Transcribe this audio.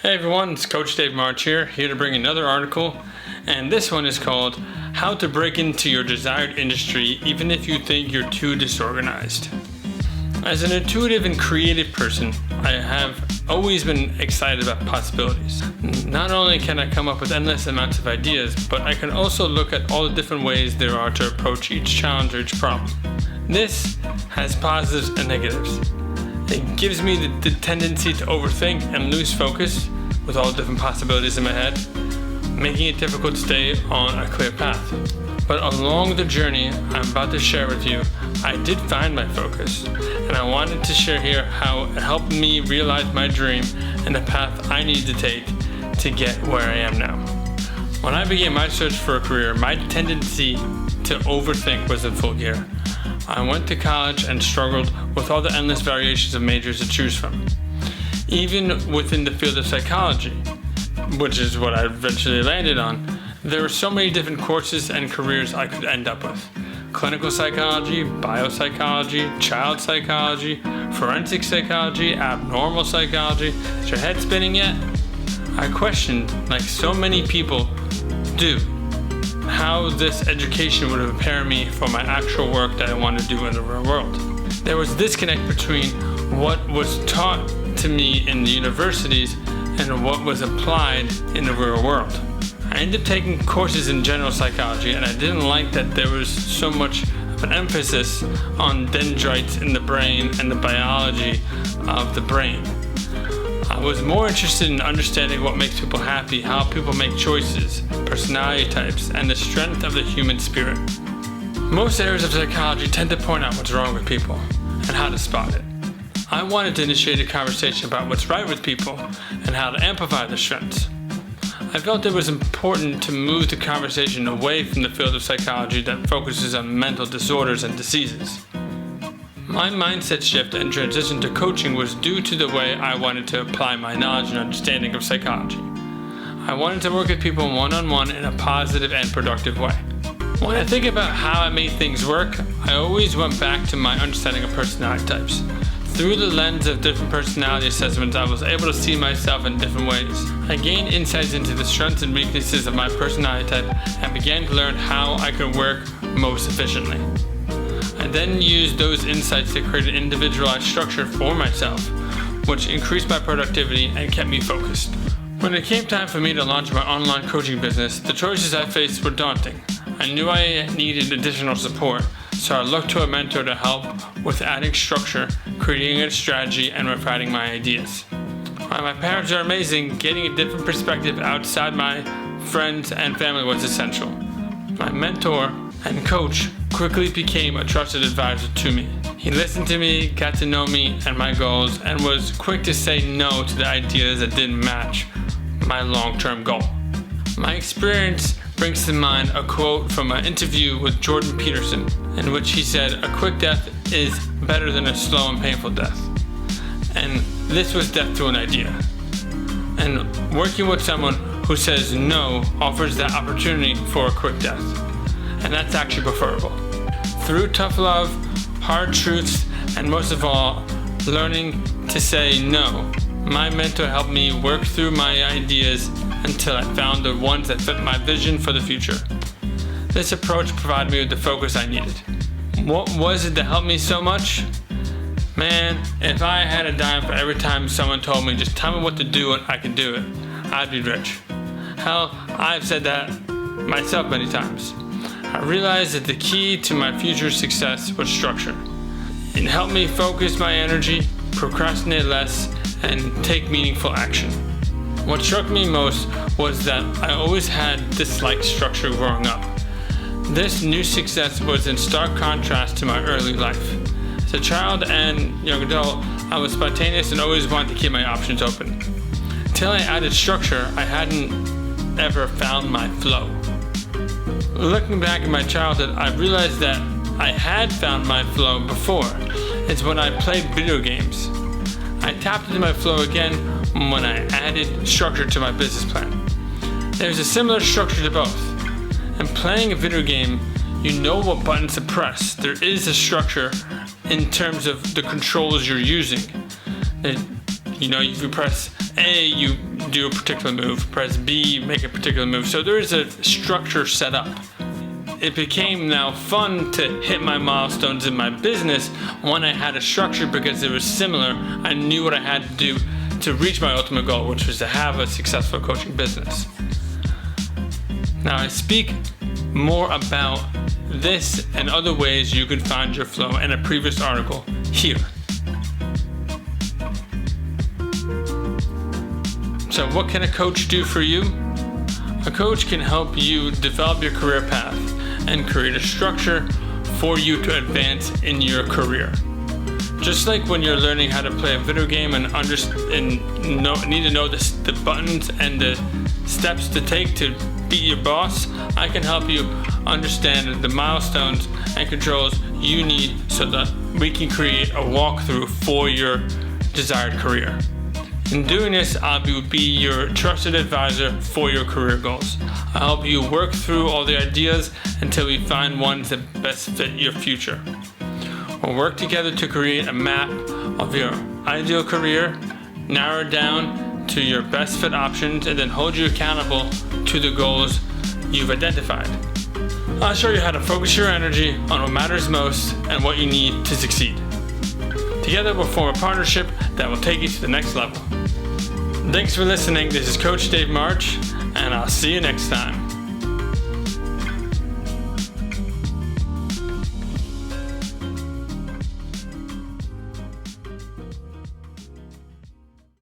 Hey everyone, it's Coach Dave March here to bring another article, and this one is called How to Break Into Your Desired Industry Even If You Think You're Too Disorganized. As an intuitive and creative person, I have always been excited about possibilities. Not only can I come up with endless amounts of ideas, but I can also look at all the different ways there are to approach each challenge or each problem. This has positives and negatives. It gives me the tendency to overthink and lose focus with all the different possibilities in my head, making it difficult to stay on a clear path. But along the journey I'm about to share with you, I did find my focus, and I wanted to share here how it helped me realize my dream and the path I need to take to get where I am now. When I began my search for a career, my tendency to overthink was in full gear. I went to college and struggled with all the endless variations of majors to choose from. Even within the field of psychology, which is what I eventually landed on, there were so many different courses and careers I could end up with. Clinical psychology, biopsychology, child psychology, forensic psychology, abnormal psychology. Is your head spinning yet? I questioned, like so many people do, how this education would prepare me for my actual work that I want to do in the real world. There was a disconnect between what was taught to me in the universities and what was applied in the real world. I ended up taking courses in general psychology, and I didn't like that there was so much of an emphasis on dendrites in the brain and the biology of the brain. I was more interested in understanding what makes people happy, how people make choices, personality types, and the strength of the human spirit. Most areas of psychology tend to point out what's wrong with people and how to spot it. I wanted to initiate a conversation about what's right with people and how to amplify their strengths. I felt it was important to move the conversation away from the field of psychology that focuses on mental disorders and diseases. My mindset shift and transition to coaching was due to the way I wanted to apply my knowledge and understanding of psychology. I wanted to work with people one-on-one in a positive and productive way. When I think about how I made things work, I always went back to my understanding of personality types. Through the lens of different personality assessments, I was able to see myself in different ways. I gained insights into the strengths and weaknesses of my personality type and began to learn how I could work most efficiently. I then used those insights to create an individualized structure for myself, which increased my productivity and kept me focused. When it came time for me to launch my online coaching business, the choices I faced were daunting. I knew I needed additional support, so I looked to a mentor to help with adding structure, creating a strategy, and refining my ideas. While my parents are amazing, getting a different perspective outside my friends and family was essential. My mentor and coach quickly became a trusted advisor to me. He listened to me, got to know me and my goals, and was quick to say no to the ideas that didn't match my long-term goal. My experience brings to mind a quote from an interview with Jordan Peterson, in which he said, "A quick death is better than a slow and painful death." And this was death to an idea. And working with someone who says no offers that opportunity for a quick death. And that's actually preferable. Through tough love, hard truths, and most of all, learning to say no, my mentor helped me work through my ideas until I found the ones that fit my vision for the future. This approach provided me with the focus I needed. What was it that helped me so much? Man, if I had a dime for every time someone told me, just tell me what to do and I could do it, I'd be rich. Hell, I've said that myself many times. I realized that the key to my future success was structure. It helped me focus my energy, procrastinate less, and take meaningful action. What struck me most was that I always had disliked structure growing up. This new success was in stark contrast to my early life. As a child and young adult, I was spontaneous and always wanted to keep my options open. Until I added structure, I hadn't ever found my flow. Looking back at my childhood, I realized that I had found my flow before. It's when I played video games. I tapped into my flow again when I added structure to my business plan. There's a similar structure to both. In playing a video game, you know what buttons to press. There is a structure in terms of the controls you're using. You know, if you press A, you do a particular move. Press B, make a particular move. So there is a structure set up. It became now fun to hit my milestones in my business when I had a structure because it was similar. I knew what I had to do to reach my ultimate goal, which was to have a successful coaching business. Now I speak more about this and other ways you can find your flow in a previous article here. So what can a coach do for you? A coach can help you develop your career path and create a structure for you to advance in your career. Just like when you're learning how to play a video game and need to know the buttons and the steps to take to beat your boss, I can help you understand the milestones and controls you need so that we can create a walkthrough for your desired career. In doing this, I'll be your trusted advisor for your career goals. I'll help you work through all the ideas until we find ones that best fit your future. We'll work together to create a map of your ideal career, narrow it down to your best fit options, and then hold you accountable to the goals you've identified. I'll show you how to focus your energy on what matters most and what you need to succeed. Together we'll form a partnership that will take you to the next level. Thanks for listening. This is Coach Dave March, and I'll see you next time.